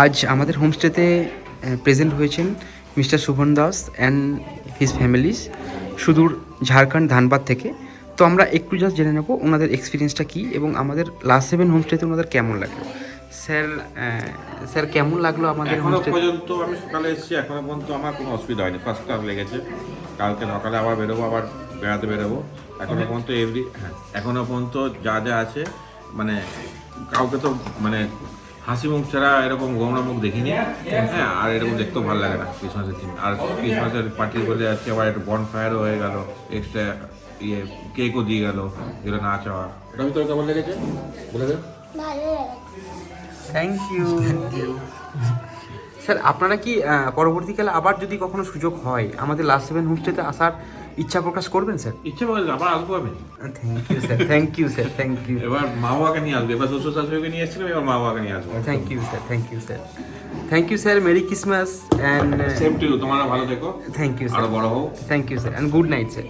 আজ আমাদের হোমস্টেতে প্রেজেন্ট হয়েছেন mister Shuvon Das and his families সুদূর ঝাড়খণ্ড ধানবাদ থেকে। তো আমরা একটু জাস্ট জেনে নেবো ওনাদের এক্সপিরিয়েন্সটা কী এবং আমাদের লাস্ট 7 হোমস্টেতে ওনাদের কেমন লাগলো। স্যার কেমন লাগলো আমাদের এখনো হোমস্টে? পর্যন্ত আমি সকালে এসেছি, এখনো পর্যন্ত আমার কোনো অসুবিধা হয়নি, ফার্স্ট ক্লাস লেগেছে। কালকে সকালে আবার বেরোবো, আবার বেড়াতে বেরোবো। এখনো পর্যন্ত এখনো পর্যন্ত যা যা আছে, মানে কাউকে তো মানে হাসি মুখ ছাড়া এরকম গোমরা মুখ দেখিনি। হ্যাঁ, আর এরকম দেখতেও ভালো লাগে না ক্রিসমাসের দিন। আর ক্রিসমাসের পার্টি বলে আজকে আবার একটু বন ফায়ারও হয়ে গেল, এক্সট্রা কেকও দিয়ে গেল, যেগুলো না চাওয়া। রবি, তোর কেমন লেগেছে বলে দে। Thank you. স্যার আপনারা কি পরবর্তীকালে আবার যদি কখনো সুযোগ হয় আমাদের লাস্ট 7 হোমস্টেতে আসার ইচ্ছা প্রকাশ করবেন স্যার? ইচ্ছে করে আবার আসবো আমি। Thank you sir, thank you sir, thank you. এবার মা বাবাকে নিয়ে আসবো, এবার শ্বশুর শাশুড়িকে নিয়ে এসেছিলাম, এবার মা বাবাকে নিয়ে আসবো। Thank you sir, thank you sir, thank you sir. Merry Christmas and same to you, তোমরা ভালো থেকো, থ্যাংক ইউ আরো স্যার, বড় হও। Thank you sir and good night sir.